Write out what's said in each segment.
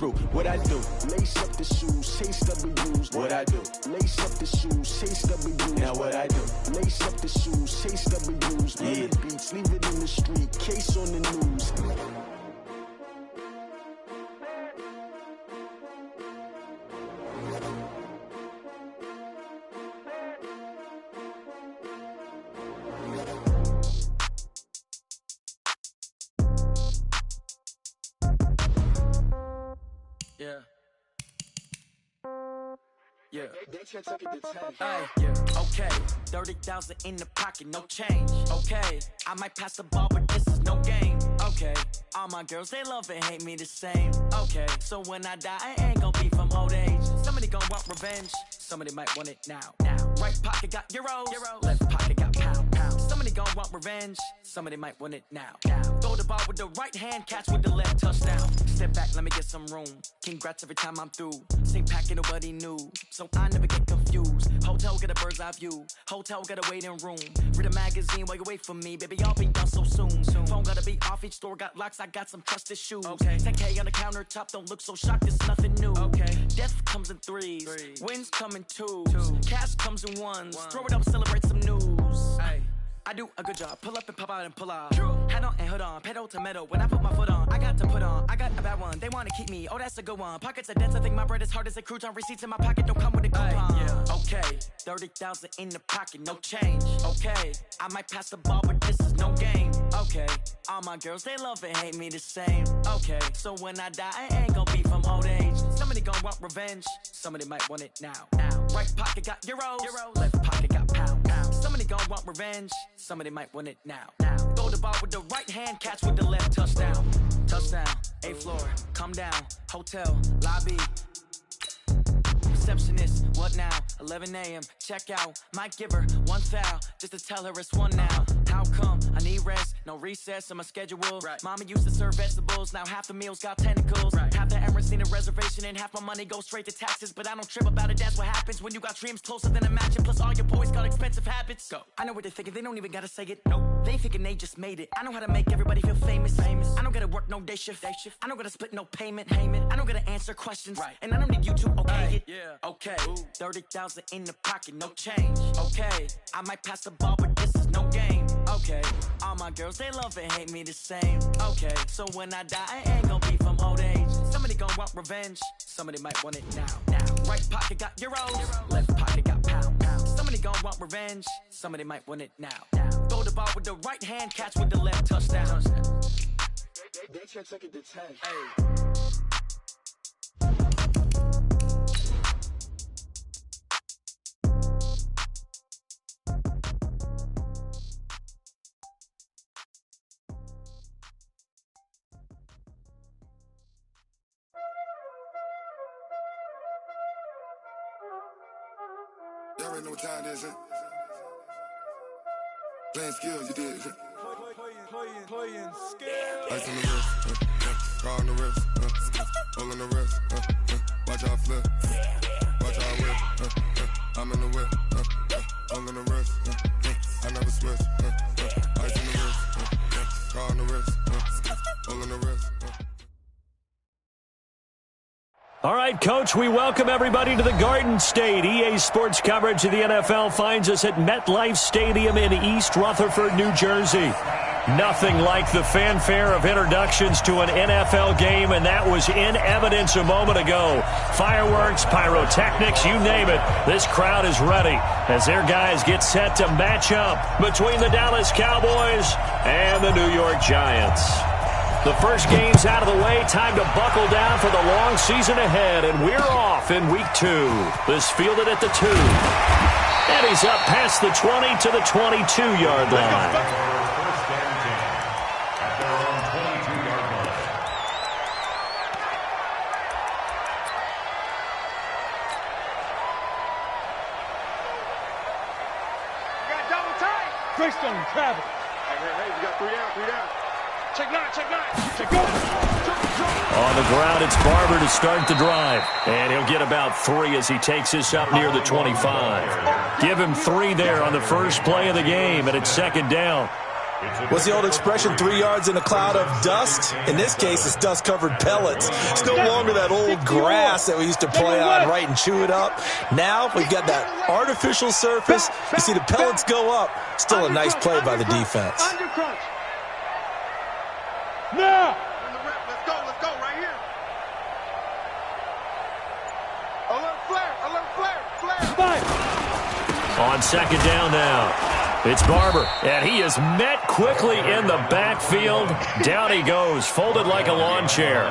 What I do? Lace up the shoes, chase W's. What I do? Lace up the shoes, chase W's. Now what I do? Lace up the shoes, chase W's. Yeah. The beats, leave it in the street, case on the news. Yeah. Hey, yeah. Okay, 30,000 in the pocket, no change. Okay, I might pass the ball, but this is no game. Okay, all my girls, they love and hate me the same. Okay, so when I die, I ain't gon' be from old age. Somebody gon' want revenge, somebody might want it now. Right pocket got euros, left pocket got pound. Somebody gon' want revenge, somebody might want it now. Throw the ball with the right hand, catch with the left, touchdown. Step back, let me get some room. Congrats every time I'm through. Same packet, nobody knew, so I never get confused. Hotel get a bird's eye view, hotel got a waiting room. Read a magazine while you wait for me, baby, I'll be done so soon. Phone gotta be off, each store got locks, I got some trusted shoes. 10K on the countertop, don't look so shocked, it's nothing new. Death comes in threes, wins come in twos, cash comes in ones. Throw it up, celebrate some news. I do a good job, pull up and pop out and pull out. Head on and hood on, pedal to metal. When I put my foot on, I got to put on. I got a bad one, they wanna keep me, oh that's a good one. Pockets are dense, I think my bread is hard as a crouton. Receipts in my pocket don't come with a coupon. Okay, 30,000 in the pocket, no change. Okay, I might pass the ball, but this is no game. Okay, all my girls, they love and hate me the same. Okay, so when I die, I ain't gon' be from old age. Somebody gon' want revenge, somebody might want it now. Right pocket got euros, left pocket got pound. Somebody gon' want revenge, somebody might want it now. Throw the ball with the right hand, catch with the left, touchdown. Touchdown, 8th floor, come down, hotel, lobby. Receptionist, what now? 11 a.m., check out. Might give her one foul, just to tell her it's one now. How come? I need rest, no recess in my schedule. Mama used to serve vegetables, now half the meals got tentacles. Half the Emirates need a reservation and half my money goes straight to taxes. But I don't trip about it, that's what happens when you got dreams closer than a mansion. Plus all your boys got expensive habits. Go. I know what they're thinking, they don't even gotta say it. Nope. They thinking they just made it. I know how to make everybody feel famous. I don't gotta work no day shift. I don't gotta split no payment. I don't gotta answer questions. And I don't need you to okay it. Okay, 30,000 in the pocket, no change. Okay, I might pass the ball, but this is no game. Okay, all my girls, they love and hate me the same. Okay, so when I die, I ain't gon' be from old age. Somebody gon' want revenge, somebody might want it now. Right pocket got euros, left pocket got pound. Somebody gon' want revenge, somebody might want it now. Throw the ball with the right hand, catch with the left, touchdown. They check it to 10. Y'all already know what time it is, huh? Playing skills, you did, huh? Playing skills. Ice on the wrist, car on the wrist, hole on the wrist, watch out flip, watch out whip, I'm in the whip, hole on the wrist, I never switch, ice on the wrist, car on the wrist, hole on the wrist. All right, Coach, we welcome everybody to the Garden State. EA Sports coverage of the NFL finds us at MetLife Stadium in East Rutherford, New Jersey. Nothing like the fanfare of introductions to an NFL game, and that was in evidence a moment ago. Fireworks, pyrotechnics, you name it. This crowd is ready as their guys get set to match up between the Dallas Cowboys and the New York Giants. The first game's out of the way. Time to buckle down for the long season ahead, and we're off in week 2. This fielded at the 2. And he's up past the 20 to the 22-yard line. First down 10 at their own 22-yard line. You got double time. Greystone, travel. Hey, you got 3 down. Check 9. On the ground, it's Barber to start the drive. And he'll get about 3 as he takes this up near the 25. Give him 3 there on the first play of the game, and it's second down. What's the old expression, 3 yards in a cloud of dust? In this case, it's dust-covered pellets. It's no longer that old grass that we used to play on, right, and chew it up. Now we've got that artificial surface. You see the pellets go up. Still a nice play by the defense. Now! Let's go right here. Alert flare. On second down now, it's Barber, and he is met quickly in the backfield. Down he goes, folded like a lawn chair.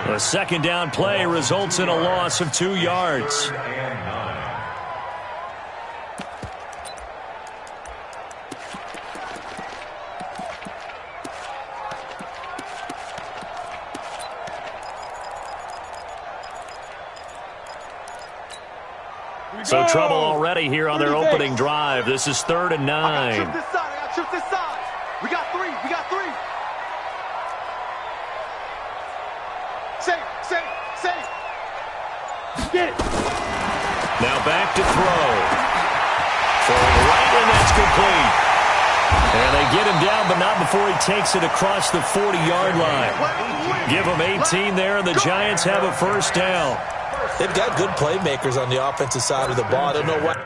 The second down play results in a loss of 2 yards. So trouble already here on their opening drive. This is 3rd and 9. I got shoot this side. We got three. Safe. Get it. Now back to throw. Throwing right, and that's complete. And they get him down, but not before he takes it across the 40-yard line. Give him 18 there, and the Giants have a first down. They've got good playmakers on the offensive side of the ball. I don't know why.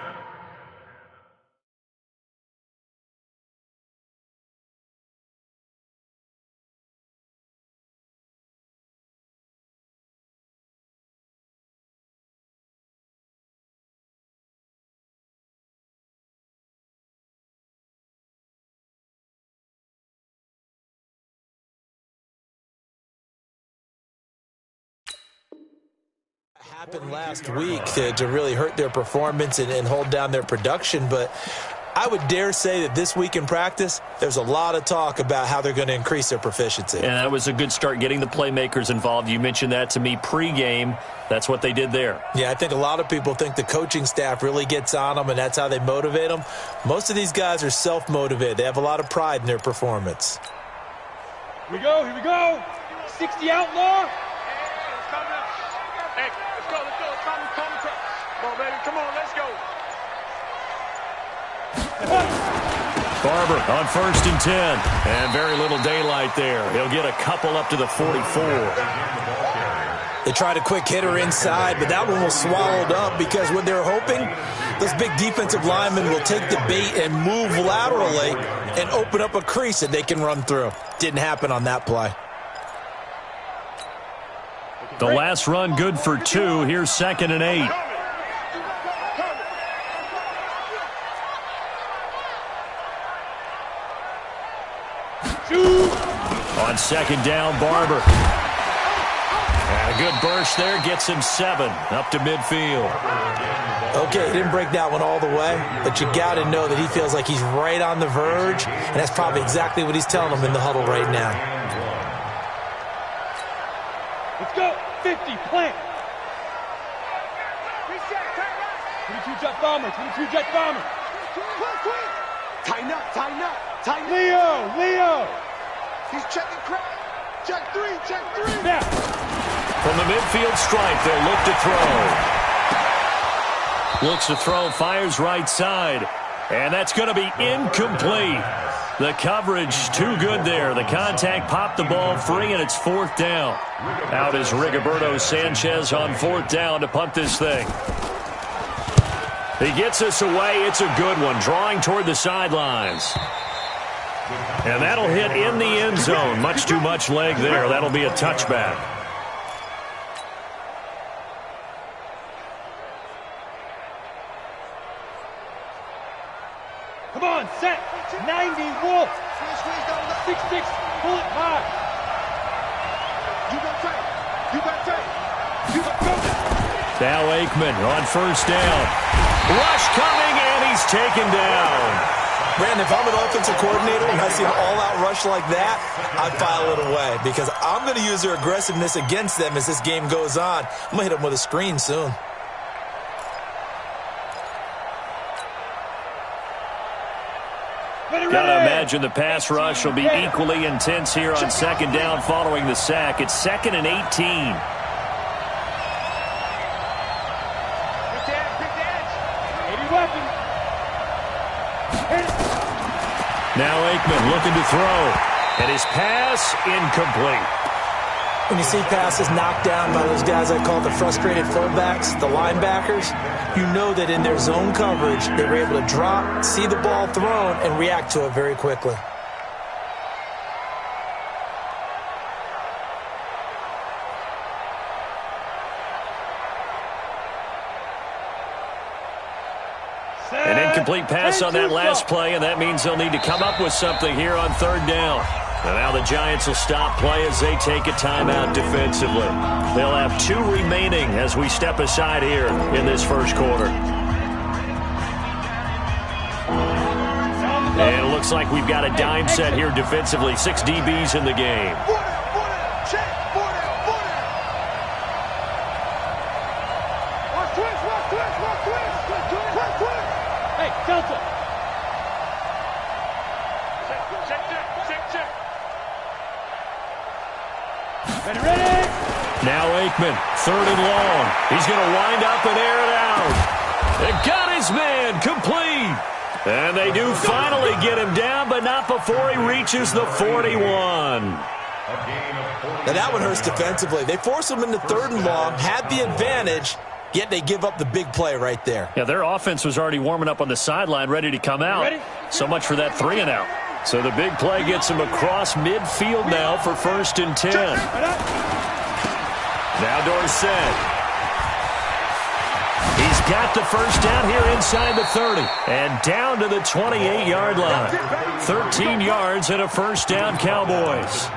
Happened last week to really hurt their performance and hold down their production, but I would dare say that this week in practice, there's a lot of talk about how they're going to increase their proficiency. And that was a good start, getting the playmakers involved. You mentioned that to me pregame. That's what they did there. Yeah, I think a lot of people think the coaching staff really gets on them, and that's how they motivate them. Most of these guys are self-motivated. They have a lot of pride in their performance. Here we go. 60 outlaw. Hey, let's go. Come on, baby. Come on, let's go. Barber on 1st and 10. And very little daylight there. He'll get a couple up to the 44. They tried a quick hitter inside, but that one was swallowed up because what they're hoping, those big defensive linemen will take the bait and move laterally and open up a crease that they can run through. Didn't happen on that play. The last run good for 2. Here's 2nd and 8. On 2nd down, Barber. And a good burst there gets him 7 up to midfield. Okay, he didn't break that one all the way, but you got to know that he feels like he's right on the verge, and that's probably exactly what he's telling them in the huddle right now. Let's go. 50, plant. 22 jet bomber. Tighten up. Leo. He's checking crap. Check three. Now. From the midfield stripe, they'll look to throw. Looks to throw, fires right side. And that's going to be incomplete. The coverage too good there. The contact popped the ball free, and it's 4th down. Out is Rigoberto Sanchez on 4th down to punt this thing. He gets us away. It's a good one, drawing toward the sidelines. And that'll hit in the end zone. Much too much leg there. That'll be a touchback. Come on, set. 90, Wolf. 6-6, pull it high. You got tape. Now Aikman on 1st down. Rush coming, and he's taken down. Brandon, if I'm an offensive coordinator and I see an all-out rush like that, I'd file it away because I'm going to use their aggressiveness against them as this game goes on. I'm going to hit them with a screen soon. Got to imagine the pass rush will be equally intense here on 2nd down following the sack. It's 2nd and 18. Now Aikman looking to throw. And his pass incomplete. When you see passes knocked down by those guys I call the frustrated fullbacks, the linebackers, you know that in their zone coverage, they were able to drop, see the ball thrown, and react to it very quickly. An incomplete pass on that last play, and that means they'll need to come up with something here on third down. And now the Giants will stop play as they take a timeout defensively. They'll have 2 remaining as we step aside here in this first quarter. And it looks like we've got a dime set here defensively. 6 DBs in the game. Hey, Delta. Ready. Now Aikman, 3rd and long. He's going to wind up and air it out. They got his man complete. And they do finally get him down, but not before he reaches the 41. Now that one hurts defensively. They force him into 3rd and long, had the advantage, yet they give up the big play right there. Yeah, their offense was already warming up on the sideline, ready to come out. So much for that 3 and out. So the big play gets him across midfield now for 1st and 10. Now Dorsett. He's got the first down here inside the 30. And down to the 28-yard line. 13 yards and a first down, Cowboys.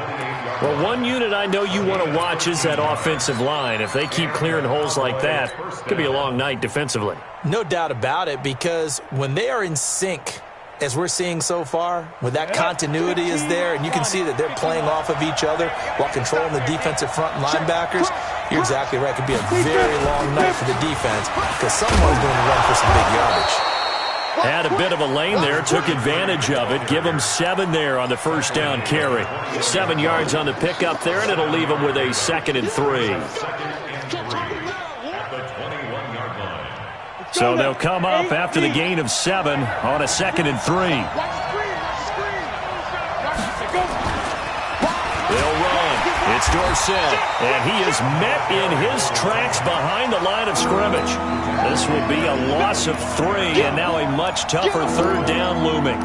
Well, one unit I know you want to watch is that offensive line. If they keep clearing holes like that, it could be a long night defensively. No doubt about it, because when they are in sync, as we're seeing so far, when that continuity is there, and you can see that they're playing off of each other while controlling the defensive front and linebackers, you're exactly right. It could be a very long night for the defense because someone's going to run for some big yardage. Had a bit of a lane there, took advantage of it. Give him 7 there on the first down carry. 7 yards on the pickup there, and it'll leave him with a 2nd and 3. So they'll come up after the gain of 7 on a 2nd and 3. They'll run. It's Dorsett, and he is met in his tracks behind the line of scrimmage. This will be a loss of 3, and now a much tougher 3rd down looming.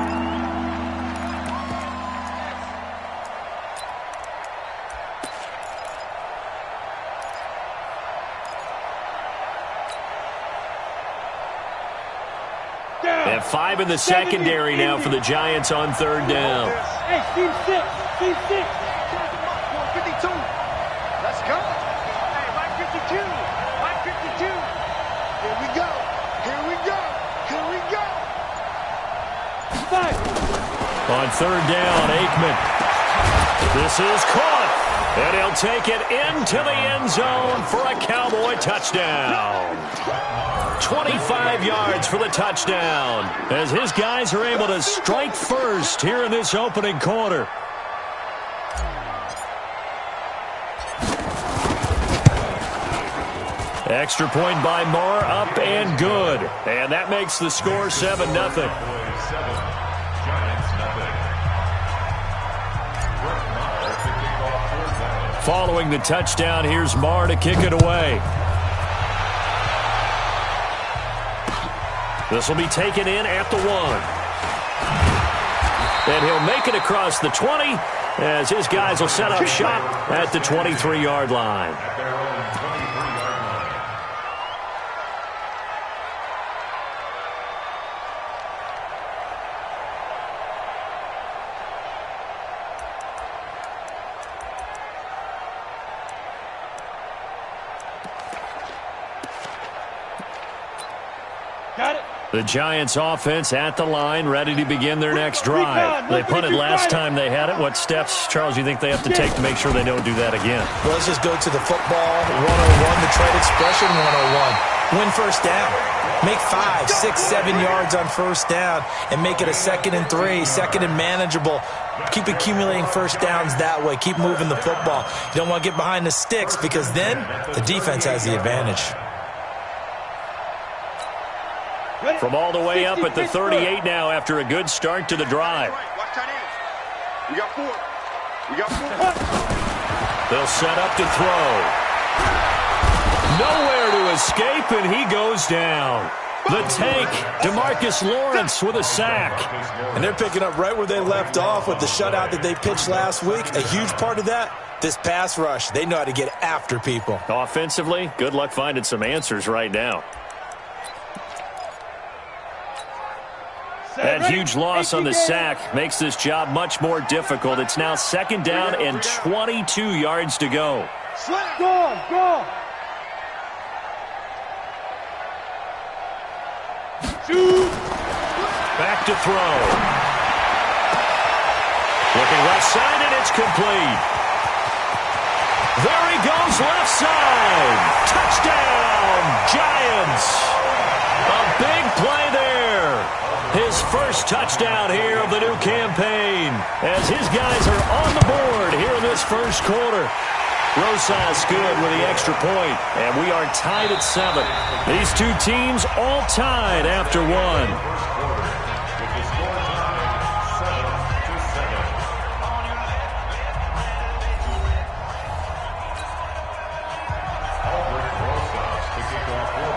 And 5 in the secondary now for the Giants on 3rd down. Hey, Steve 6. Steve 6. 452. Let's go. Hey, 552. 552. Here we go. Here we go. Here we go. 5. On 3rd down, Aikman. This is caught. And he'll take it into the end zone for a Cowboy touchdown. 25 yards for the touchdown as his guys are able to strike first here in this opening quarter. Extra point by Moore, up and good. And that makes the score 7-0. Following the touchdown, here's Marr to kick it away. This will be taken in at the 1. And he'll make it across the 20 as his guys will set up shop at the 23-yard line. Got it. The Giants offense at the line, ready to begin their next drive. They punted last time they had it. What steps, Charles, you think they have to take to make sure they don't do that again? Well, let's just go to the football 101, the trade expression 101. Win first down. Make 5, 6, 7 yards on first down and make it a 2nd and 3, 2nd and manageable. Keep accumulating first downs that way. Keep moving the football. You don't want to get behind the sticks because then the defense has the advantage. From all the way up at the 38 now after a good start to the drive. We got 4. They'll set up to throw. Nowhere to escape, and he goes down. The tank, DeMarcus Lawrence with a sack. And they're picking up right where they left off with the shutout that they pitched last week. A huge part of that, this pass rush. They know how to get after people. Offensively, good luck finding some answers right now. That huge loss on the sack makes this job much more difficult. It's now 2nd down and 22 yards to go. Go! Shoot! Back to throw. Looking left side, and it's complete. There he goes, left side. Touchdown, Giants. A big play there. His first touchdown here of the new campaign as his guys are on the board here in this first quarter. Rosas good with the extra point, and we are tied at 7. These two teams all tied after 1.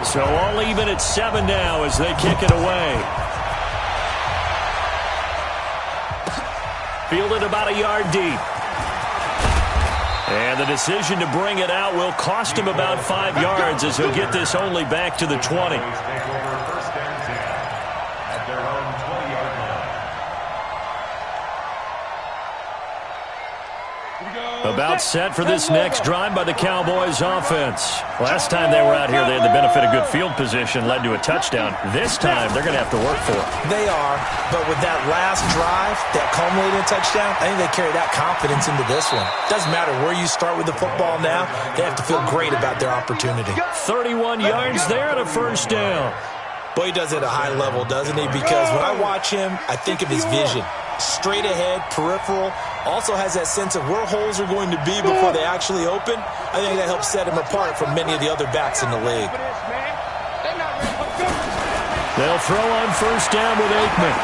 So all even at 7 now as they kick it away. Fielded about a yard deep. And the decision to bring it out will cost him about 5 yards as he'll get this only back to the 20. About set for this next drive by the Cowboys offense. Last time they were out here, they had the benefit of good field position, led to a touchdown. This time, they're going to have to work for it. They are, but with that last drive, that culminating touchdown, I think they carry that confidence into this one. Doesn't matter where you start with the football now, they have to feel great about their opportunity. 31 yards there and a first down. Boy, he does it at a high level, doesn't he? Because when I watch him, I think of his vision. Straight ahead, peripheral, also has that sense of where holes are going to be before they actually open. I think that helps set him apart from many of the other backs in the league. They'll throw on first down with Aikman.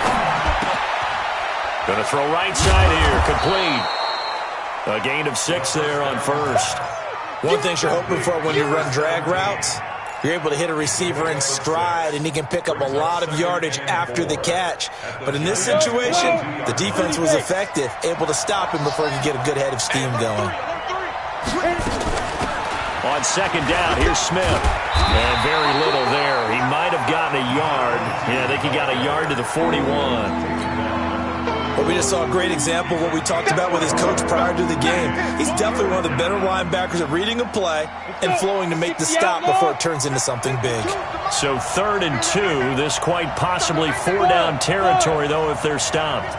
Going to throw right side here, complete. A gain of 6 there on first. One thing you're hoping for when you run drag routes, you're able to hit a receiver in stride, and he can pick up a lot of yardage after the catch. But in this situation, the defense was effective, able to stop him before he could get a good head of steam going. On second down, here's Smith. And very little there. He might have gotten a yard. Yeah, I think he got a yard to the 41. Well, we just saw a great example of what we talked about with his coach prior to the game. He's definitely one of the better linebackers at reading a play and flowing to make the stop before it turns into something big. So 3rd and 2. This quite possibly 4-down territory, though, if they're stopped.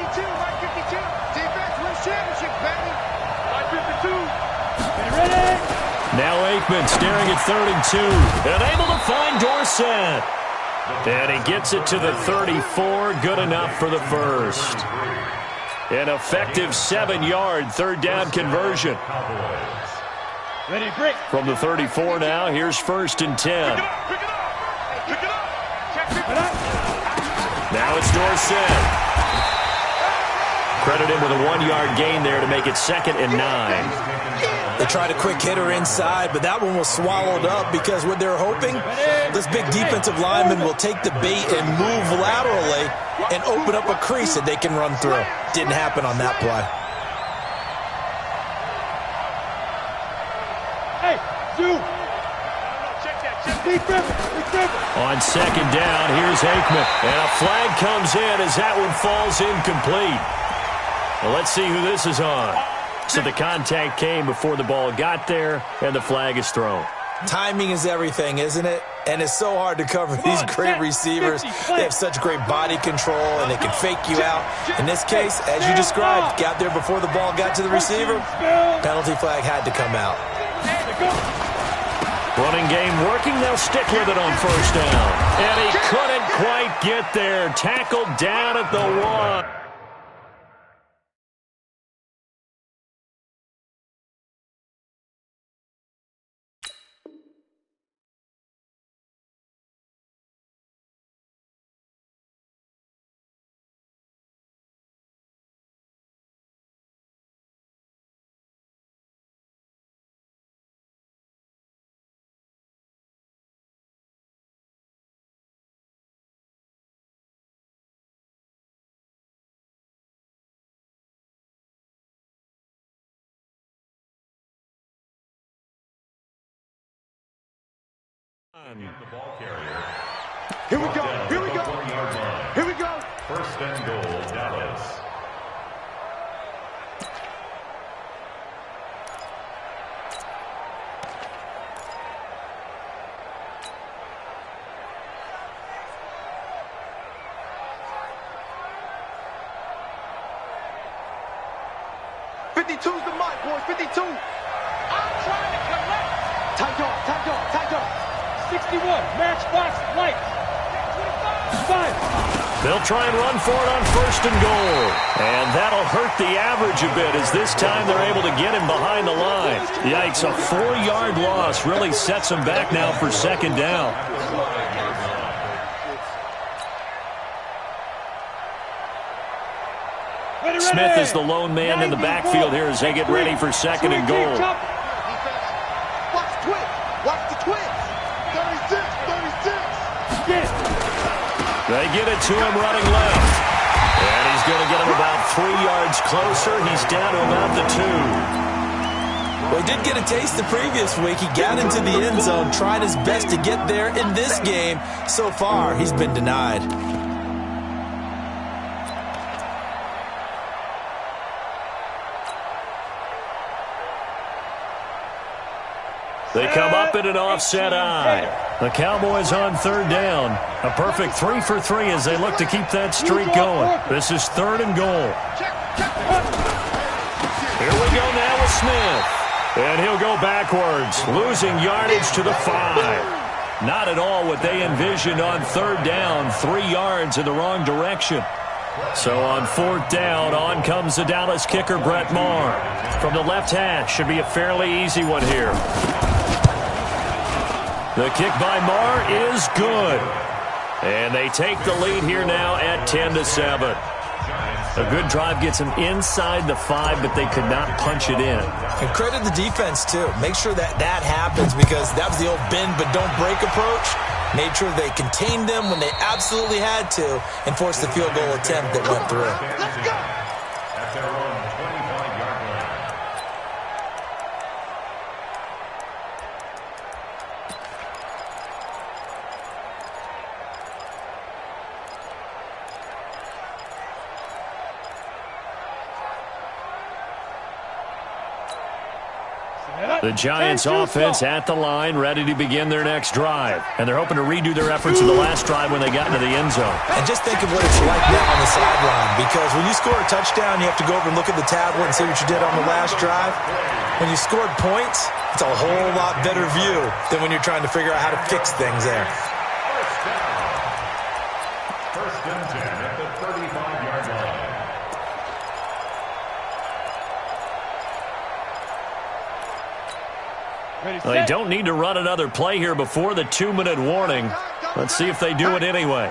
Now Aikman staring at 3rd and 2. And able to find Dorsett. And he gets it to the 34. Good enough for the first. An effective 7-yard 3rd down conversion. From the 34 now, here's 1st and 10. Now it's Dorsett. Credit him with a 1-yard gain there to make it 2nd and 9. They tried a quick hitter inside, but that one was swallowed up because what they're hoping, this big defensive lineman will take the bait and move laterally and open up a crease that they can run through. Didn't happen on that play. Hey, Zoo! On second down, here's Aikman. And a flag comes in as that one falls incomplete. Well, let's see who this is on. So the contact came before the ball got there, and the flag is thrown. Timing is everything, isn't it? And it's so hard to cover these great receivers. They have such great body control, and they can fake you out. In this case, as you described, got there before the ball got to the receiver. Penalty flag had to come out. Running game working. They'll stick with it on first down. And he couldn't quite get there. Tackled down at the 1. Here we go. Here we go. Here we go. First and goal, Dallas. Two's the mic, boys. 52. I'm trying to collect. Tight off, tight off, tight off. 61. Matchbox lights. 25. They'll try and run for it on first and goal. And that'll hurt the average a bit as this time they're able to get him behind the line. Yikes, a 4-yard loss really sets him back now for second down. Smith is the lone man in the backfield here as they get ready for second and goal. Watch twitch. Watch the twitch. 36, 36. They get it to him running left. And he's going to get him about 3 yards closer. He's down to about the 2. Well, he did get a taste the previous week. He got into the end zone, tried his best to get there in this game. So far, he's been denied. They come up in an offset eye. The Cowboys on third down. A perfect 3 for 3 as they look to keep that streak going. This is third and goal. Here we go now with Smith. And he'll go backwards, losing yardage to the 5. Not at all what they envisioned on third down. 3 yards in the wrong direction. So on fourth down, on comes the Dallas kicker, Brett Maher. From the left hash, should be a fairly easy one here. The kick by Maher is good. And they take the lead here now at 10-7. A good drive gets them inside the 5, but they could not punch it in. And credit the defense, too. Make sure that happens because that was the old bend but don't break approach. Made sure they contained them when they absolutely had to and forced the field goal attempt that went through. Let's go. At their own 25-yard line. The Giants offense at the line, ready to begin their next drive. And they're hoping to redo their efforts in the last drive when they got into the end zone. And just think of what it's like now on the sideline, because when you score a touchdown, you have to go over and look at the tablet and see what you did on the last drive. When you scored points, it's a whole lot better view than when you're trying to figure out how to fix things there. First and 10 at the 35-yard line. Well, they don't need to run another play here before the 2-minute warning. Let's see if they do it anyway.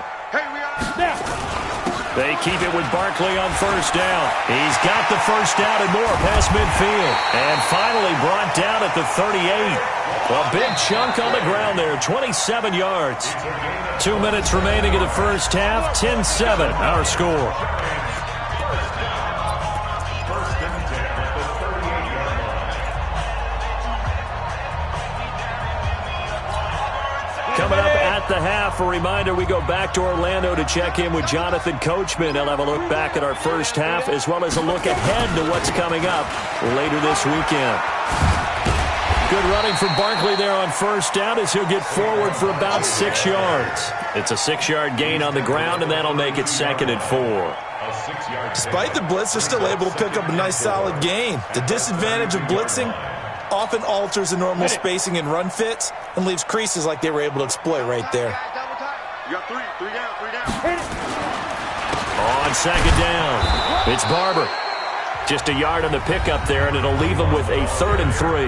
They keep it with Barkley on first down. He's got the first down and more past midfield. And finally brought down at the 38. A big chunk on the ground there, 27 yards. 2 minutes remaining in the first half, 10-7 our score. Coming up at the half, a reminder, we go back to Orlando to check in with Jonathan Coachman. He'll have a look back at our first half as well as a look ahead to what's coming up later this weekend. Good running from Barkley there on first down as he'll get forward for about 6 yards. It's a 6-yard gain on the ground, and that'll make it 2nd and 4. Despite the blitz, they're still able to pick up a nice solid gain. The disadvantage of blitzing often alters the normal spacing and run fits and leaves creases like they were able to exploit right there. You got three down. On second down, it's Barber. Just a yard on the pickup there, and it'll leave them with a 3rd and 3.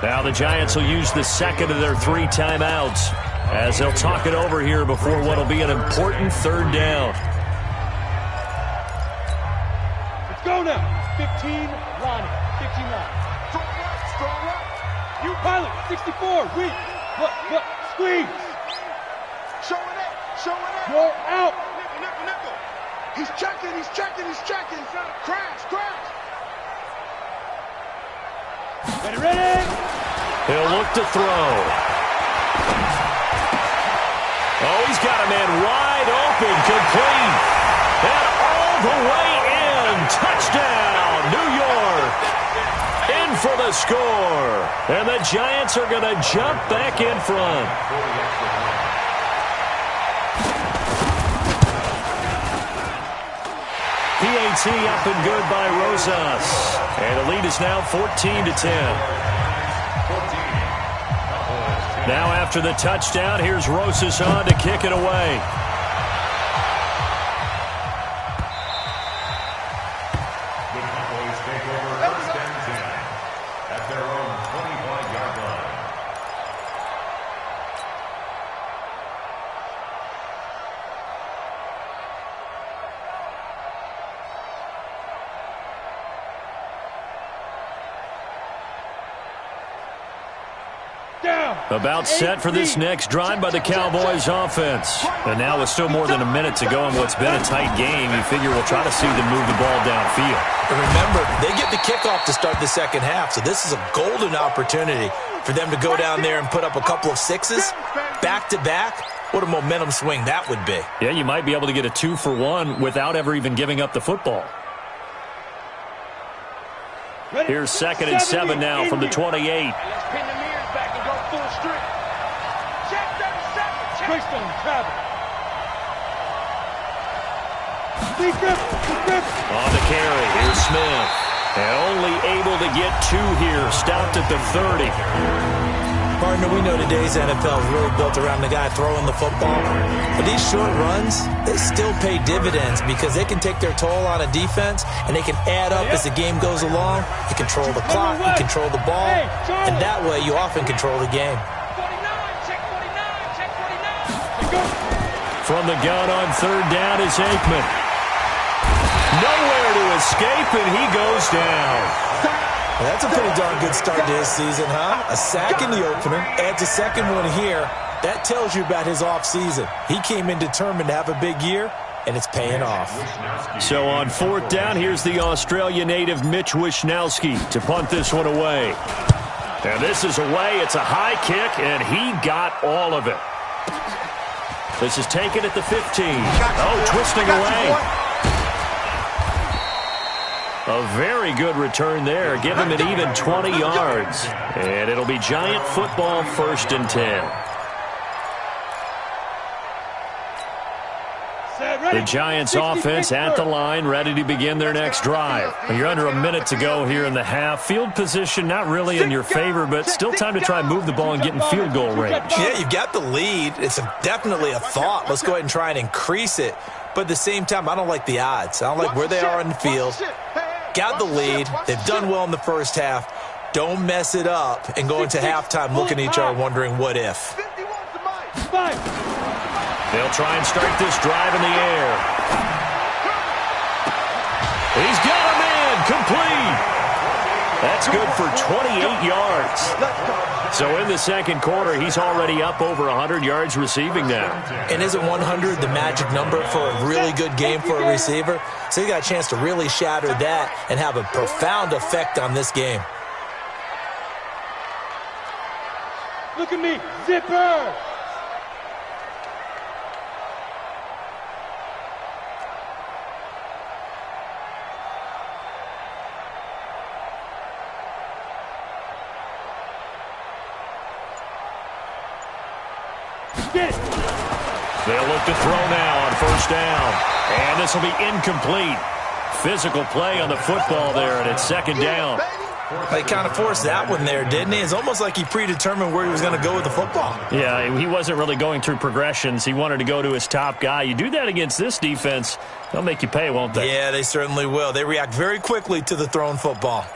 Now the Giants will use the second of their 3 timeouts as they'll talk it over here before what will be an important 3rd down. Let's go now. 15, Lonnie. 15 line. Strong right. You pilot, 64, weak. Look, squeeze. Showing up. You're out. Nickel. He's checking. Crash. Ready. He'll look to throw. he's got a man wide open, complete. And all the way in. Touchdown, New York. In for the score. And the Giants are going to jump back in front. PAT up and good by Rosas. And the lead is now 14-10. Now after the touchdown, here's Rosas on to kick it away. The Cowboys take over 1st and 10 at their own 25-yard line. About set for this next drive by the Cowboys offense. And now with still more than a minute to go in what's been a tight game, you figure we'll try to see them move the ball downfield. And remember, they get the kickoff to start the second half, so this is a golden opportunity for them to go down there and put up a couple of sixes back-to-back. What a momentum swing that would be. Yeah, you might be able to get a 2-for-1 without ever even giving up the football. Here's 2nd and 7 now from the 28. On the carry, here's Smith. And only able to get 2 here, stopped at the 30. Partner, we know today's NFL is really built around the guy throwing the football. But these short runs, they still pay dividends because they can take their toll on a defense and they can add up as the game goes along. You control the clock, you control the ball, and that way you often control the game. From the gun on 3rd down is Aikman. Nowhere to escape, and he goes down. Well, that's a pretty darn good start to his season, huh? A sack in the opener, adds a second one here. That tells you about his offseason. He came in determined to have a big year, and it's paying off. So on 4th down, here's the Australia native Mitch Wishnowski to punt this one away. And this is away. It's a high kick, and he got all of it. This is taken at the 15. Oh, twisting away. A very good return there. Give him an even 20 yards. And it'll be Giant football 1st and 10. The Giants offense at the line, ready to begin their next drive. You're under a minute to go here in the half. Field position not really in your favor, but still time to try and move the ball and get in field goal range. Yeah, you've got the lead. It's definitely a thought. Let's go ahead and try and increase it. But at the same time, I don't like the odds. I don't like where they are on the field. Got the lead. They've done well in the first half. Don't mess it up and go into halftime looking at each other wondering what if. They'll try and start this drive in the air. He's got a man complete. That's good for 28 yards. So in the second quarter, he's already up over 100 yards receiving now. And isn't 100 the magic number for a really good game for a receiver? So he got a chance to really shatter that and have a profound effect on this game. Look at me, zipper. They'll look to throw now on 1st down. And this will be incomplete. Physical play on the football there, and it's 2nd down. He kind of forced that one there, didn't he? It's almost like he predetermined where he was going to go with the football. Yeah, he wasn't really going through progressions. He wanted to go to his top guy. You do that against this defense, they'll make you pay, won't they? Yeah, they certainly will. They react very quickly to the thrown football.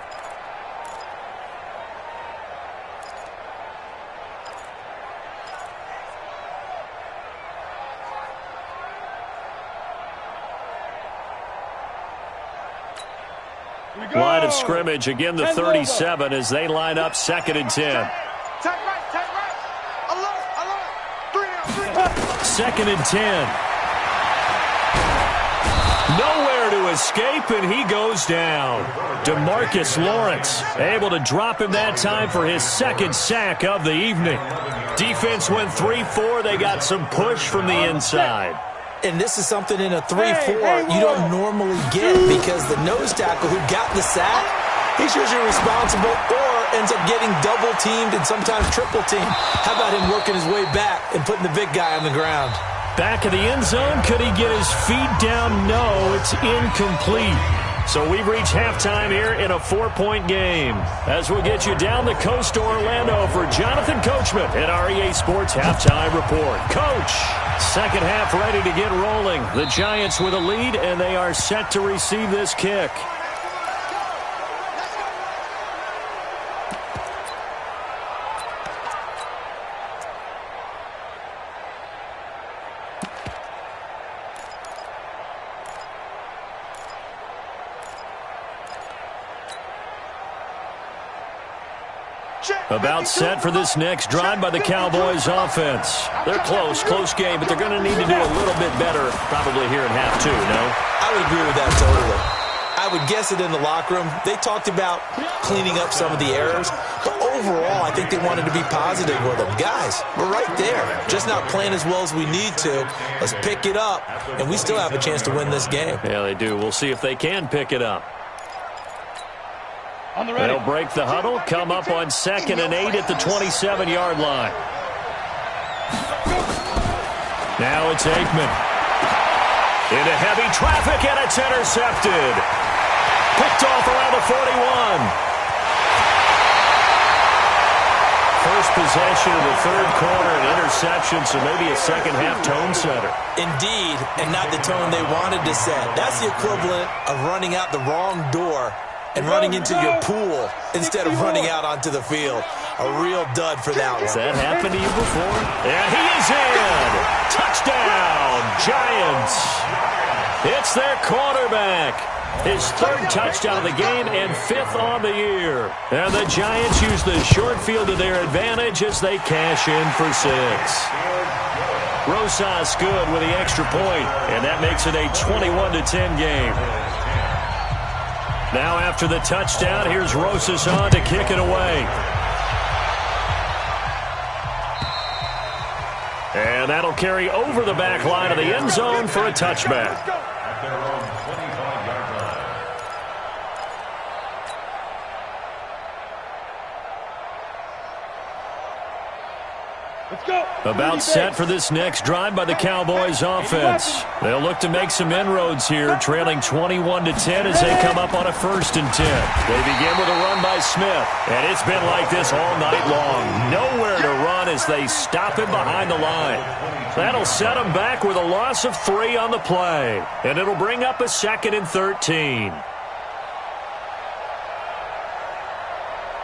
Line of scrimmage, again the 37 as they line up 2nd and 10. 2nd and 10. Nowhere to escape, and he goes down. DeMarcus Lawrence able to drop him that time for his 2nd sack of the evening. Defense went 3-4. They got some push from the inside. And this is something in a 3-4 you don't normally get because the nose tackle who got the sack, he's usually responsible or ends up getting double-teamed and sometimes triple-teamed. How about him working his way back and putting the big guy on the ground? Back of the end zone, could he get his feet down? No, it's incomplete. So we've reached halftime here in a 4-point game. As we'll get you down the coast to Orlando for Jonathan Coachman at our EA Sports Halftime Report. Coach, second half ready to get rolling. The Giants with a lead, and they are set to receive this kick. About set for this next drive by the Cowboys offense. They're close game, but they're going to need to do a little bit better probably here in half two, no? I would agree with that totally. I would guess it in the locker room. They talked about cleaning up some of the errors, but overall I think they wanted to be positive with them. Guys, we're right there, just not playing as well as we need to. Let's pick it up, and we still have a chance to win this game. Yeah, they do. We'll see if they can pick it up. They'll break the huddle, come up on 2nd and 8 at the 27-yard line. Now it's Aikman. Into heavy traffic, and it's intercepted. Picked off around the 41. First possession of the third quarter, an interception, so maybe a second-half tone setter. Indeed, and not the tone they wanted to set. That's the equivalent of running out the wrong door and running into your pool instead of running out onto the field. A real dud for that one. Has that happened to you before? And he is in! Touchdown, Giants! It's their quarterback. His third touchdown of the game and 5th on the year. And the Giants use the short field to their advantage as they cash in for 6. Rosas good with the extra point, and that makes it a 21-10 game. Now after the touchdown, here's Rosas on to kick it away. And that'll carry over the back line of the end zone for a touchback. At their own 25-yard line. Let's go. About set for this next drive by the Cowboys offense. They'll look to make some inroads here, trailing 21-10 as they come up on a 1st and 10. They begin with a run by Smith, and it's been like this all night long. Nowhere to run as they stop him behind the line. That'll set him back with a loss of 3 on the play, and it'll bring up a 2nd and 13.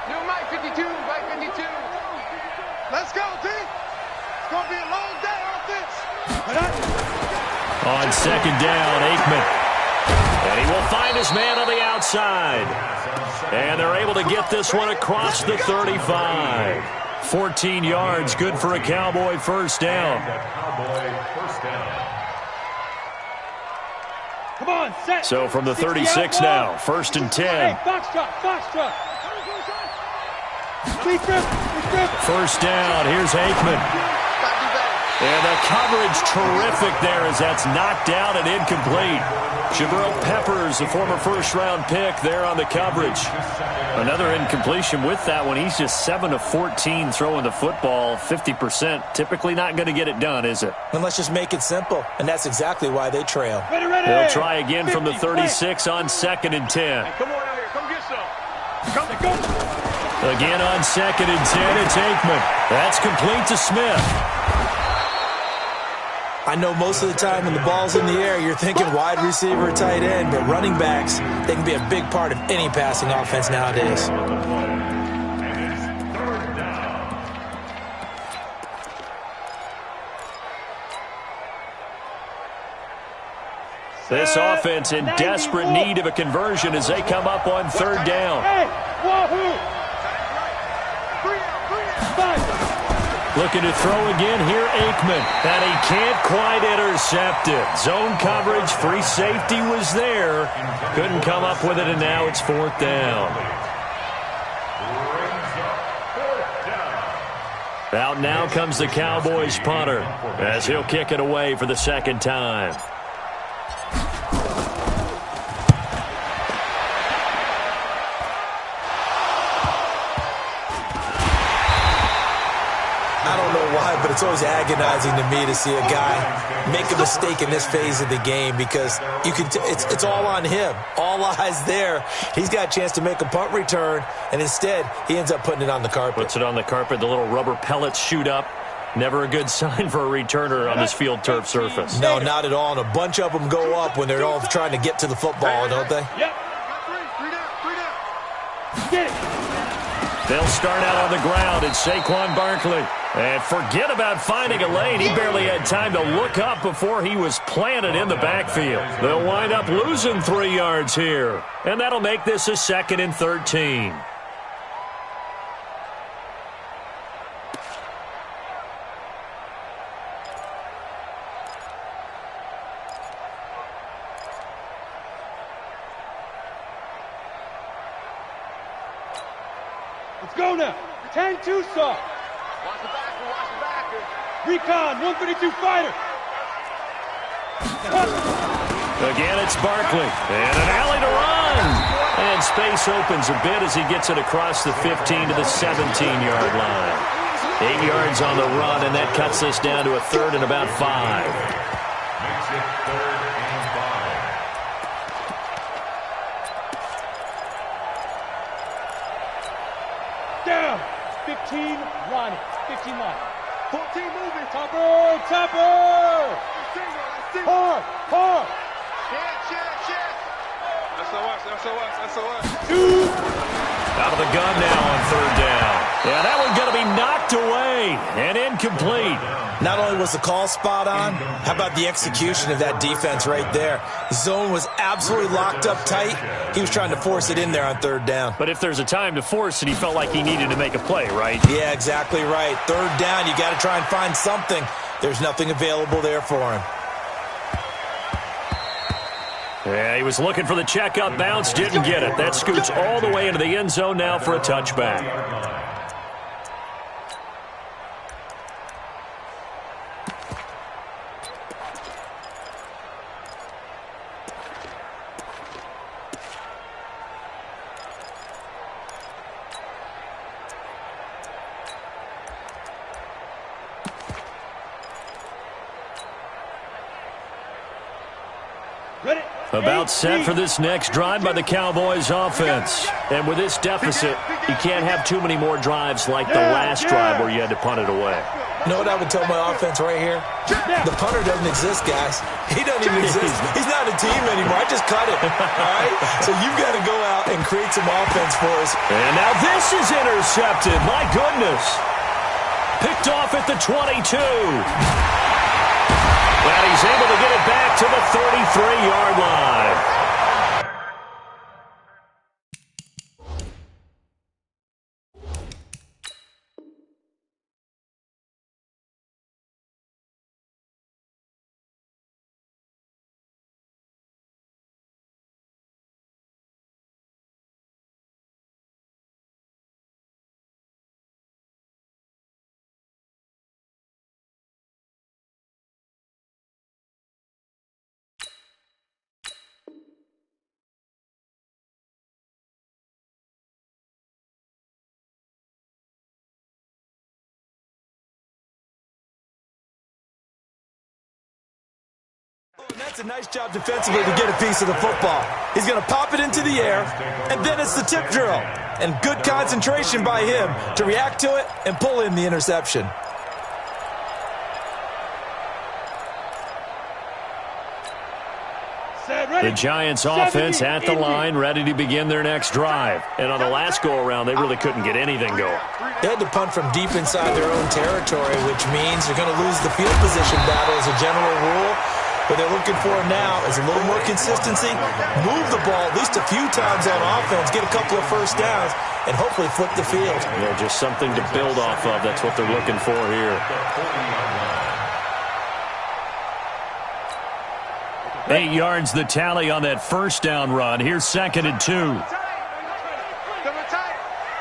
New Mike 52, Mike 52. Let's go, team. It's going to be a long day on this. On 2nd down, Aikman. And he will find his man on the outside. And they're able to get this one across the 35. 14 yards, good for a Cowboy first down. Come on, set. So from the 36 now, 1st and 10. Hey, Foxtrot. First down, here's Aikman. And the coverage terrific there as that's knocked down and incomplete. Jabril Peppers, the former first-round pick, there on the coverage. Another incompletion with that one. He's just 7 of 14 throwing the football, 50%. Typically not going to get it done, is it? And let's just make it simple, and that's exactly why they trail. Ready. They'll try again from the 36 on 2nd and 10. Hey, come on out here. Come get some. Come. Again on 2nd and 10, it's Aikman. That's complete to Smith. I know most of the time when the ball's in the air, you're thinking wide receiver, tight end, but running backs, they can be a big part of any passing offense nowadays. This offense in desperate need of a conversion as they come up on 3rd down. Looking to throw again here, Aikman. And he can't quite intercept it. Zone coverage, free safety was there. Couldn't come up with it, and now it's 4th down. Out now comes the Cowboys punter as he'll kick it away for the second time. I don't know why, but it's always agonizing to me to see a guy make a mistake in this phase of the game because it's all on him. All eyes there. He's got a chance to make a punt return, and instead he ends up putting it on the carpet. Puts it on the carpet. The little rubber pellets shoot up. Never a good sign for a returner on this field turf surface. No, not at all. And a bunch of them go up when they're all trying to get to the football, don't they? Yep. Three down. Get it. They'll start out on the ground. It's Saquon Barkley. And forget about finding a lane. He barely had time to look up before he was planted in the backfield. They'll wind up losing 3 yards here. And that'll make this a 2nd and 13. Let's go now. 10-2 soft. Watch the backer. Recon, 152 fighter. Again, it's Barkley. And an alley to run. And space opens a bit as he gets it across the 15 to the 17-yard line. 8 yards on the run, and that cuts us down to a 3rd and about 5. Makes it 3rd and 5. Down. 15 lining. 15 lining. 14 moving. Topper. Hard. Chance. SOS. 2. Out of the gun now on 3rd down. Yeah, that one's going to be knocked away and incomplete. Not only was the call spot on, how about the execution of that defense right there? The zone was absolutely locked up tight. He was trying to force it in there on 3rd down. But if there's a time to force it, he felt like he needed to make a play, right? Yeah, exactly right. 3rd down, you got to try and find something. There's nothing available there for him. Yeah, he was looking for the check-up bounce, didn't get it. That scoots all the way into the end zone now for a touchback. About set for this next drive by the Cowboys offense. And with this deficit, you can't have too many more drives like the last drive where you had to punt it away. You know what I would tell my offense right here? The punter doesn't exist, guys. He doesn't even exist. He's not a team anymore. I just cut it. All right? So you've got to go out and create some offense for us. And now this is intercepted. My goodness. Picked off at the 22. And he's able to get it back to the 33-yard line. That's a nice job defensively to get a piece of the football. He's going to pop it into the air, and then it's the tip drill. And good concentration by him to react to it and pull in the interception. The Giants offense at the line, ready to begin their next drive. And on the last go-around, they really couldn't get anything going. They had to punt from deep inside their own territory, which means they're going to lose the field position battle as a general rule. What they're looking for now is a little more consistency, move the ball at least a few times on offense, get a couple of first downs, and hopefully flip the field. Yeah, just something to build off of. That's what they're looking for here. 8 yards the tally on that first down run. Here's 2nd and 2.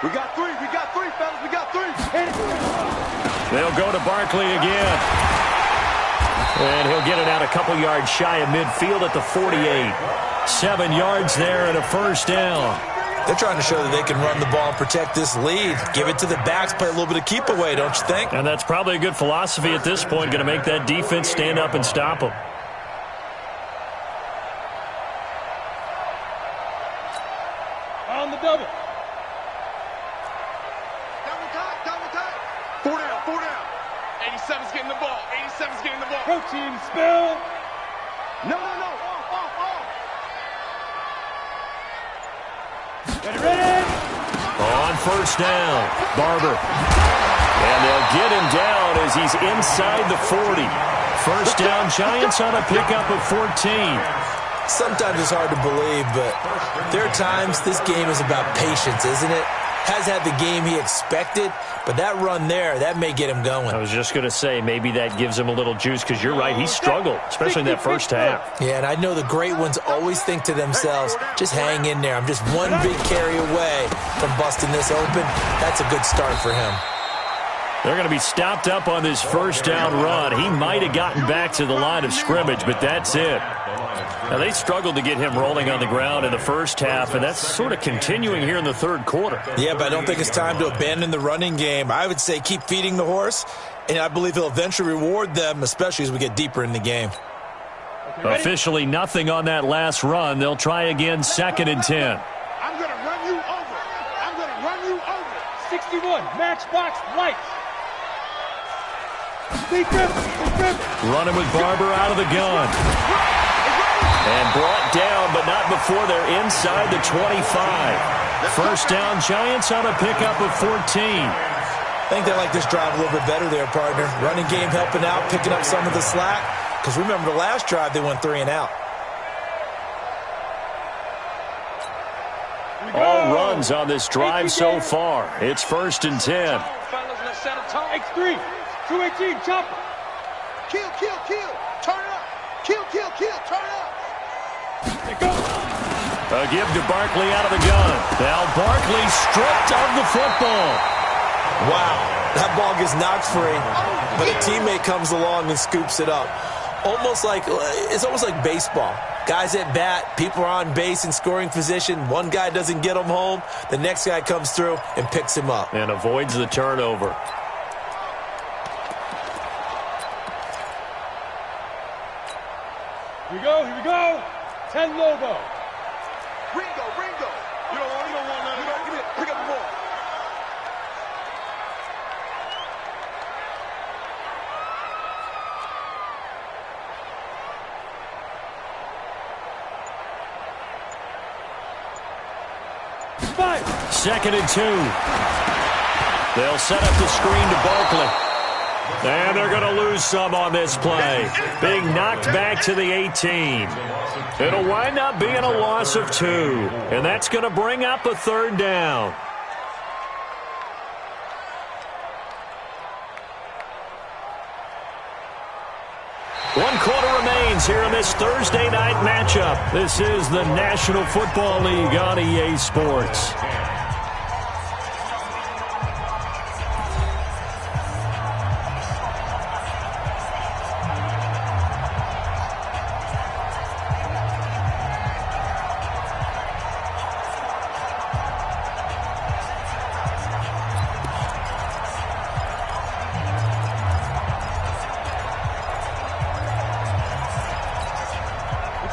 We got three, fellas. We got three. They'll go to Barkley again. And he'll get it out a couple yards shy of midfield at the 48. 7 yards there and a first down. They're trying to show that they can run the ball and protect this lead. Give it to the backs, play a little bit of keep away, don't you think? And that's probably a good philosophy at this point, going to make that defense stand up and stop them. On the double. Double time. 4 down. 87's getting the ball. 87's getting the ball. Protein spill. No. Off. Ready. On first down, Barber. And they'll get him down as he's inside the 40. First down, Giants on a pickup of 14. Sometimes it's hard to believe, but there are times this game is about patience, isn't it? Has had the game he expected, but that run there, that may get him going. I was just going to say, maybe that gives him a little juice, because you're right, he struggled, especially in that first half. Yeah, and I know the great ones always think to themselves, just hang in there. I'm just one big carry away from busting this open. That's a good start for him. They're going to be stopped up on this first down run. He might have gotten back to the line of scrimmage, but that's it. Now, they struggled to get him rolling on the ground in the first half, and that's sort of continuing here in the third quarter. Yeah, but I don't think it's time to abandon the running game. I would say keep feeding the horse, and I believe he'll eventually reward them, especially as we get deeper in the game. Officially nothing on that last run. They'll try again, 2nd and 10. I'm going to run you over. 61, matchbox lights. Running with Barber out of the gun. And brought down, but not before they're inside the 25. First down, Giants on a pickup of 14. I think they like this drive a little bit better there, partner. Running game helping out, picking up some of the slack. Because remember, the last drive, they went 3 and out. All runs on this drive so far. It's 1st and 10. X3, 218, chopper. Kill. Turn it up. Kill, turn it up. A give to Barkley out of the gun. Now Barkley stripped of the football. Wow, that ball gets knocked free, but a teammate comes along and scoops it up. It's almost like baseball. Guys at bat, people are on base in scoring position. One guy doesn't get him home. The next guy comes through and picks him up. And avoids the turnover. Here we go. 10 logo. Ringo. You don't want none of that. Give me it. Pick up the ball. Five. 2nd and 2. They'll set up the screen to Barkley. And they're going to lose some on this play. Being knocked back to the 18. It'll wind up being a loss of 2. And that's going to bring up a 3rd down. One quarter remains here in this Thursday night matchup. This is the National Football League on EA Sports.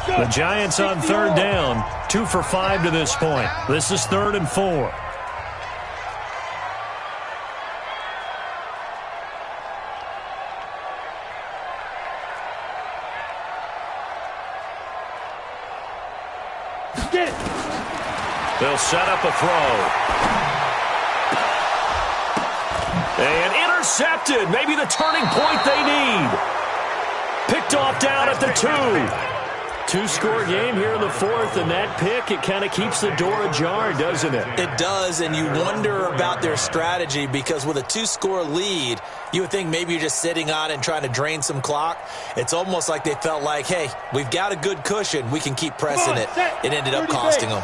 The Giants on 3rd down, 2 for 5 to this point. This is 3rd and 4. Get it. They'll set up a throw. And intercepted. Maybe the turning point they need. Picked off down at the 2. Two-score game here in the 4th, and that pick, it kind of keeps the door ajar, doesn't it? It does, and you wonder about their strategy because with a 2-score lead, you would think maybe you're just sitting on it and trying to drain some clock. It's almost like they felt like, hey, we've got a good cushion. We can keep pressing it. It ended up costing them.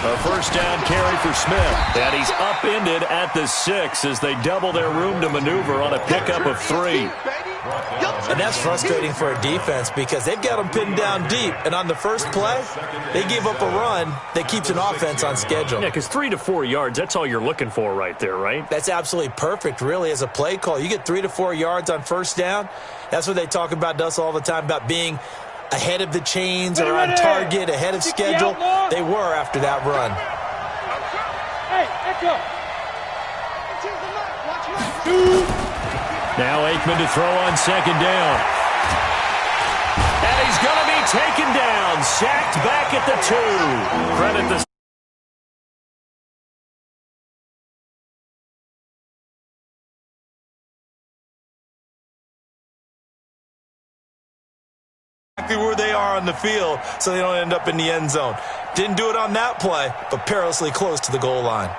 A first down carry for Smith. And he's upended at the 6 as they double their room to maneuver on a pickup of 3. And that's frustrating for a defense because they've got them pinned down deep. And on the first play, they give up a run that keeps an offense on schedule. Yeah, because 3 to 4 yards, that's all you're looking for right there, right? That's absolutely perfect, really, as a play call. You get 3 to 4 yards on first down. That's what they talk about, Dust, all the time, about being ahead of the chains or on target, ahead of schedule. They were after that run. Hey, echo. Now Aikman to throw on second down. And he's going to be taken down, sacked back at the 2. Credit the where they are on the field so they don't end up in the end zone. Didn't do it on that play, but perilously close to the goal line.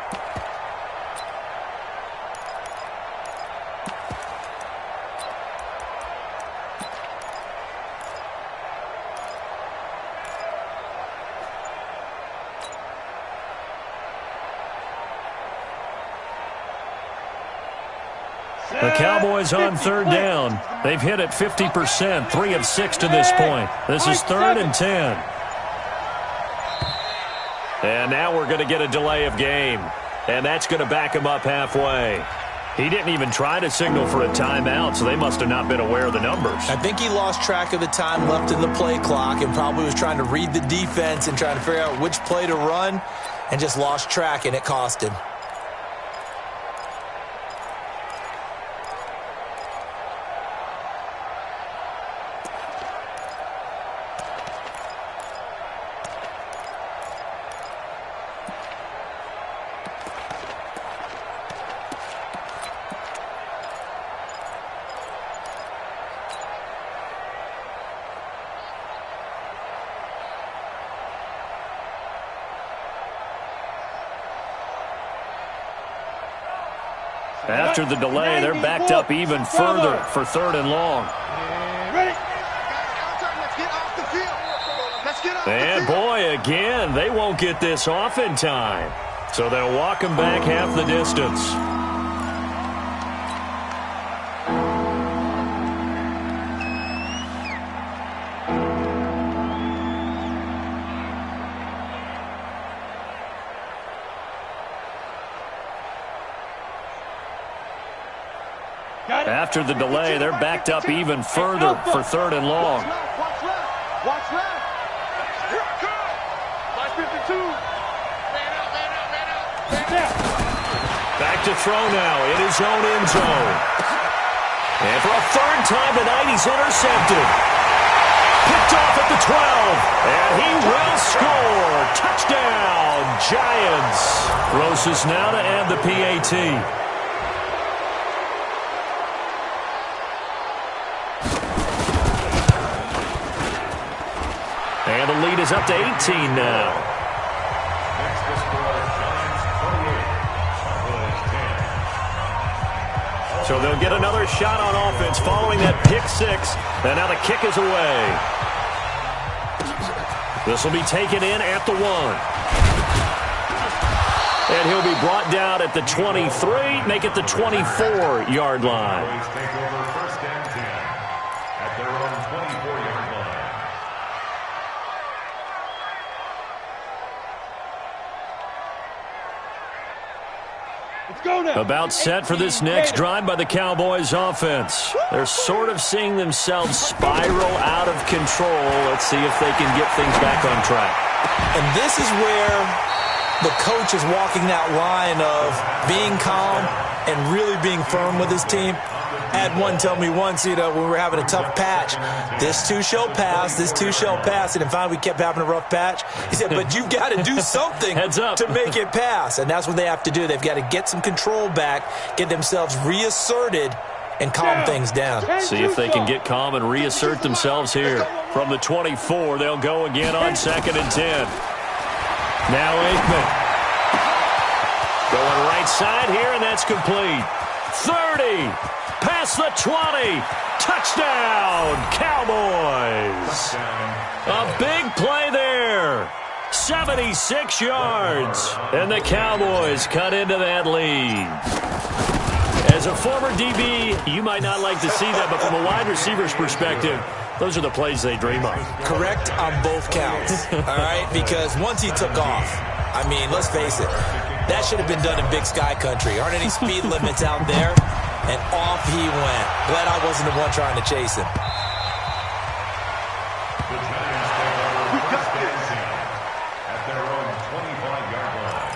The Cowboys on third down. They've hit it 50%, 3 of 6 to this point. This is 3rd and 10. And now we're going to get a delay of game. And that's going to back him up halfway. He didn't even try to signal for a timeout, so they must have not been aware of the numbers. I think he lost track of the time left in the play clock and probably was trying to read the defense and trying to figure out which play to run and just lost track, and it cost him. After the delay, they're backed up even further for 3rd and long. And boy, again, they won't get this off in time. So they'll walk him back half the distance. After the delay, they're backed up even further for 3rd and long. Watch left. Here I come. Line 52. Man out. Back to throw now in his own end zone. And for a 3rd time tonight, he's intercepted. Picked off at the 12. And he will score. Touchdown, Giants. Gross now to add the PAT. And the lead is up to 18 now. Next to score, Giants 28, Cowboys 10. So they'll get another shot on offense following that pick 6. And now the kick is away. This will be taken in at the 1. And he'll be brought down at the 23, make it the 24-yard line. Cowboys take over 1st and 10 at their own 24-yard line. About set for this next drive by the Cowboys offense. They're sort of seeing themselves spiral out of control. Let's see if they can get things back on track. And this is where the coach is walking that line of being calm and really being firm with his team. I had one tell me once, when we were having a tough patch, this too shall pass, this too shall pass. And finally we kept having a rough patch. He said, but you've got to do something Heads up. to make it pass. And that's what they have to do. They've got to get some control back, get themselves reasserted, and calm things down. See if they can get calm and reassert themselves here. From the 24, they'll go again on 2nd and 10. Now Aikman. Going right side here, and that's complete. 30. Past the 20. Touchdown, Cowboys. A big play there. 76 yards. And the Cowboys cut into that lead. As a former DB, you might not like to see that, but from a wide receiver's perspective, those are the plays they dream of. Correct on both counts, all right? Because once he took off, I mean, let's face it, that should have been done in Big Sky Country. Aren't any speed limits out there? And off he went. Glad I wasn't the one trying to chase him. The Giants take over first and 10 at their own 25-yard line.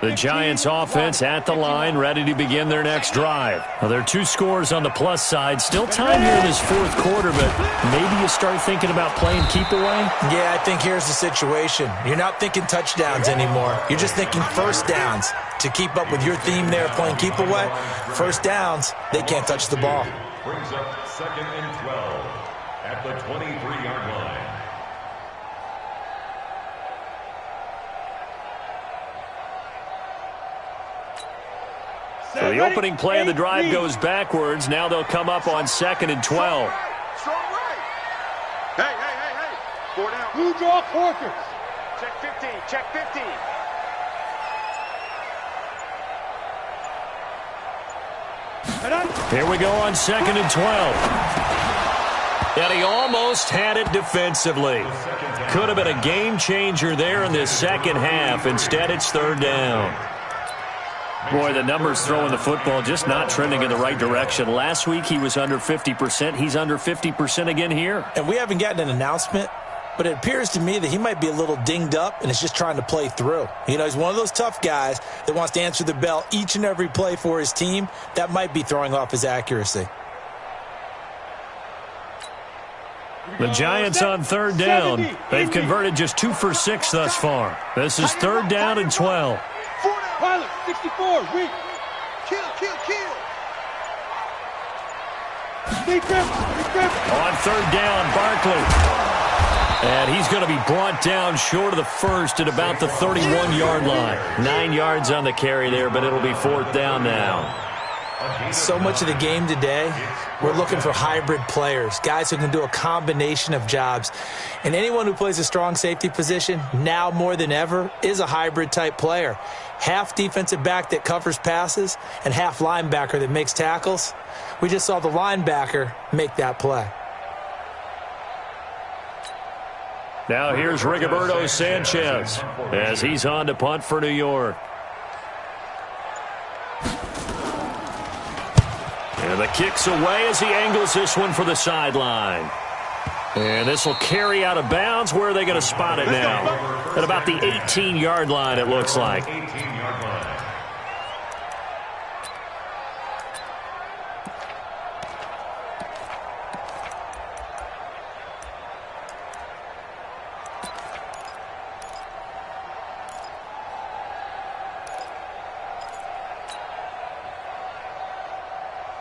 The Giants offense at the line, ready to begin their next drive. Well, there are 2 scores on the plus side. Still time here in this fourth quarter, but maybe you start thinking about playing keep away? Yeah, I think here's the situation. You're not thinking touchdowns anymore. You're just thinking first downs. To keep up with your theme there of playing keep away, first downs, they can't touch the ball. Brings up 2nd and 12 at the 23-yard line. So the opening play of the drive goes backwards. Now they'll come up on 2nd and 12. Strong right. Hey. 4 down. Who draw quarters? Check 15. Check 15. Here we go on 2nd and 12. And he almost had it defensively. Could have been a game changer there in this second half. Instead, it's 3rd down. Boy, the numbers throwing the football just not trending in the right direction. Last week he was under 50%. He's under 50% again here. And we haven't gotten an announcement, but it appears to me that he might be a little dinged up and is just trying to play through. You know, he's one of those tough guys that wants to answer the bell each and every play for his team. That might be throwing off his accuracy. The Giants on 3rd down. They've converted just 2 for 6 thus far. This is 3rd down and 12. Pilot, 64, weak. Kill. On 3rd down, Barkley. And he's going to be brought down short of the first at about the 31-yard line. 9 yards on the carry there, but it'll be 4th down now. So much of the game today, we're looking for hybrid players, guys who can do a combination of jobs. And anyone who plays a strong safety position, now more than ever, is a hybrid-type player. Half defensive back that covers passes and half linebacker that makes tackles. We just saw the linebacker make that play. Now here's Rigoberto Sanchez as he's on to punt for New York. And the kick's away as he angles this one for the sideline. And this will carry out of bounds. Where are they going to spot it now? At about the 18-yard line, it looks like. 18-yard line.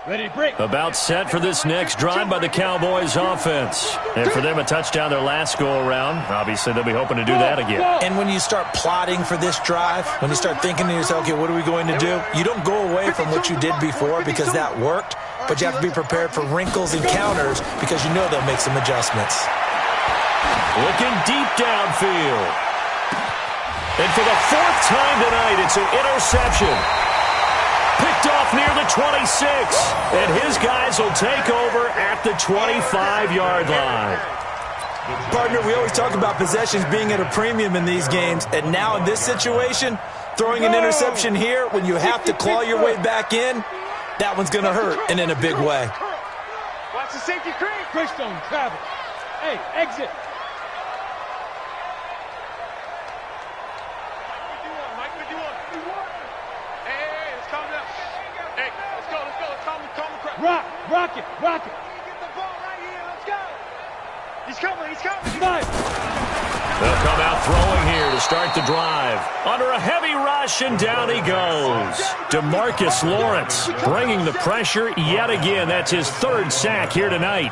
Ready, break. About set for this next drive by the Cowboys offense. And for them, a touchdown their last go-around. Obviously, they'll be hoping to do that again. And when you start plotting for this drive, when you start thinking to yourself, okay, what are we going to do? You don't go away from what you did before because that worked, but you have to be prepared for wrinkles and counters because you know they'll make some adjustments. Looking deep downfield. And for the 4th time tonight, it's an interception. Picked off near the 26. And his guys will take over at the 25-yard line. Partner, we always talk about possessions being at a premium in these games. And now in this situation, throwing an interception here when you have to claw your way back in, that one's going to hurt, and in a big way. Watch the safety creep. Greystone, travel. Hey, exit. Mike, what do you want? Hey, let's calm down. Hey, let's go. Calm the crowd. Rock it. Get the ball right here. Let's go. He's coming. Nice. They'll come out throwing here to start the drive. Under a heavy rush, and down he goes. DeMarcus Lawrence bringing the pressure yet again. That's his 3rd sack here tonight.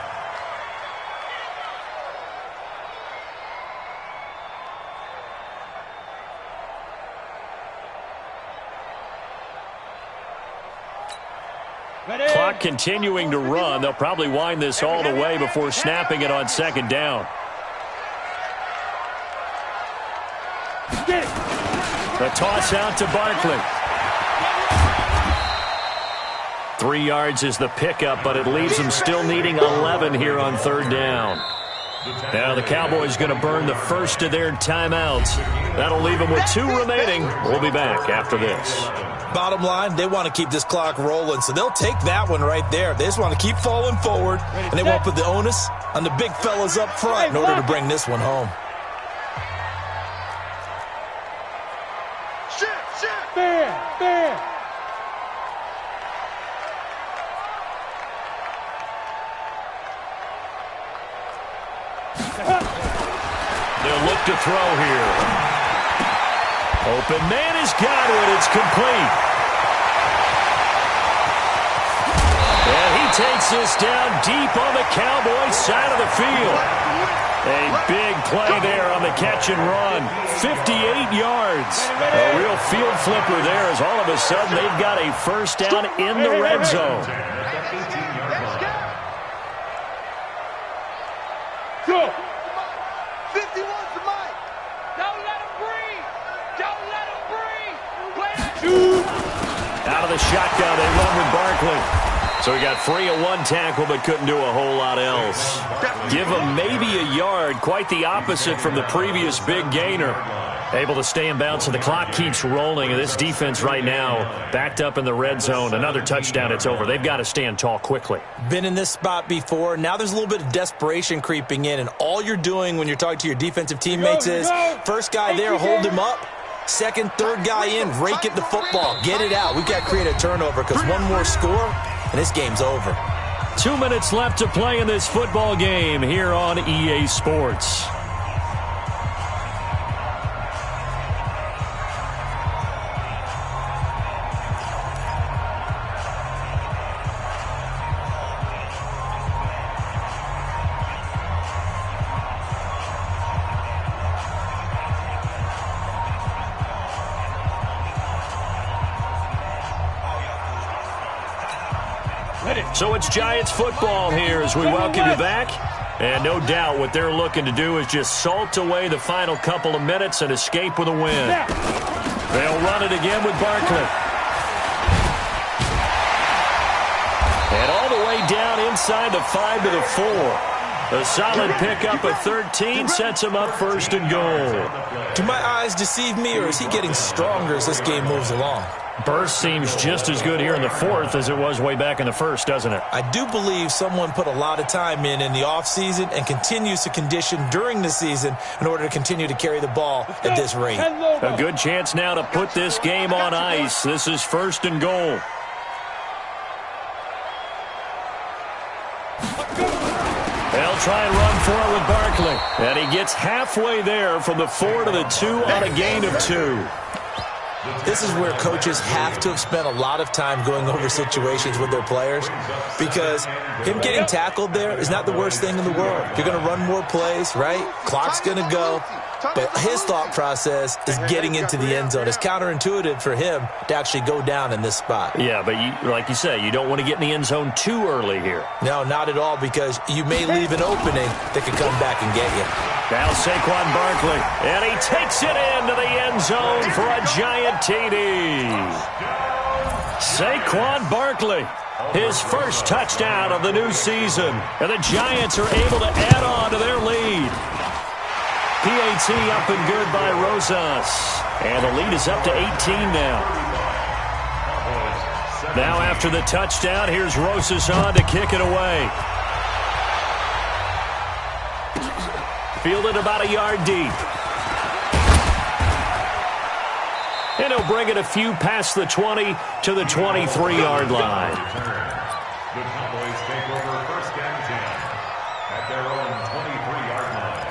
Clock continuing to run. They'll probably wind this all the way before snapping it on second down. The toss out to Barkley. 3 yards is the pickup, but it leaves them still needing 11 here on third down. Now the Cowboys going to burn the first of their timeouts. That'll leave them with 2 remaining. We'll be back after this. Bottom line, they want to keep this clock rolling, so they'll take that one right there. They just want to keep falling forward, and they won't put the onus on the big fellas up front in order to bring this one home. They'll look to throw here. Open man has got it. It's complete. And he takes this down deep on the Cowboys side of the field. A big play there on the catch and run. 58 yards. A real field flipper there as all of a sudden they've got a first down in the red zone. Go. 51's the mic. Don't let him breathe. Don't let him breathe. Out of the shotgun, they run with Barkley. So he got free of 1 tackle, but couldn't do a whole lot else. Give him maybe a yard, quite the opposite from the previous big gainer. Able to stay in bounds, so the clock keeps rolling. And this defense right now backed up in the red zone. Another touchdown, it's over. They've got to stand tall quickly. Been in this spot before. Now there's a little bit of desperation creeping in, and all you're doing when you're talking to your defensive teammates is first guy there, hold him up. Second, third guy in, rake at the football. Get it out. We've got to create a turnover because one more score, and this game's over. 2 minutes left to play in this football game here on EA Sports. So it's Giants football here as we welcome you back. And no doubt what they're looking to do is just salt away the final couple of minutes and escape with a win. They'll run it again with Barkley. And all the way down inside the 5 to the 4. A solid pickup of 13 sets him up first and goal. Do my eyes deceive me, or is he getting stronger as this game moves along? Burst seems just as good here in the 4th as it was way back in the 1st, doesn't it? I do believe someone put a lot of time in the offseason and continues to condition during the season in order to continue to carry the ball at this rate. A good chance now to put this game on ice. This is first and goal. They'll try and run for it with Barkley. And he gets halfway there from the 4 to the 2 on a gain of 2. This is where coaches have to have spent a lot of time going over situations with their players, because him getting tackled there is not the worst thing in the world. You're going to run more plays, right? Clock's going to go. But his thought process is getting into the end zone. It's counterintuitive for him to actually go down in this spot. Yeah, but like you say, you don't want to get in the end zone too early here. No, not at all, because you may leave an opening that could come back and get you. Now Saquon Barkley, and he takes it into the end zone for a giant TD. Saquon Barkley, his first touchdown of the new season, and the Giants are able to add on to their lead. PAT up and good by Rosas, and the lead is up to 18 now. Now after the touchdown, here's Rosas on to kick it away. Fielded about a yard deep. And he'll bring it a few past the 20 to the 23-yard line. The Cowboys take over first and 10 at their own 23-yard line.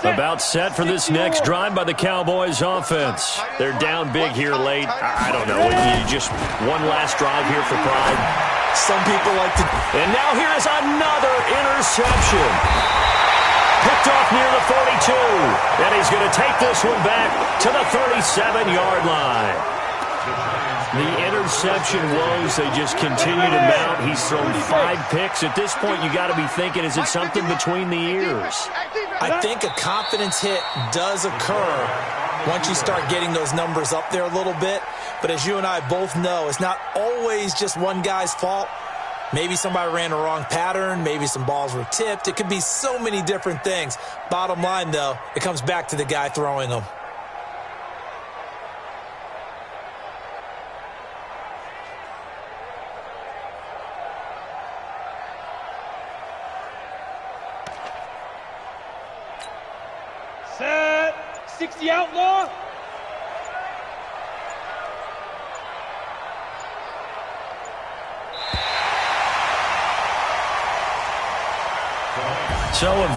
About set for this next drive by the Cowboys offense. They're down big here late. I don't know. You just one last drive here for pride. Some people like to... And now here is another interception. Picked off near the 42. And he he's going to take this one back to the 37-yard line. The interception was they just continue to mount. He's thrown 5 picks. At this point, you got to be thinking, is it something between the ears? I think a confidence hit does occur once you start getting those numbers up there a little bit. But as you and I both know, it's not always just one guy's fault. Maybe somebody ran the wrong pattern. Maybe some balls were tipped. It could be so many different things. Bottom line, though, it comes back to the guy throwing them. Set. 60 outlaw. So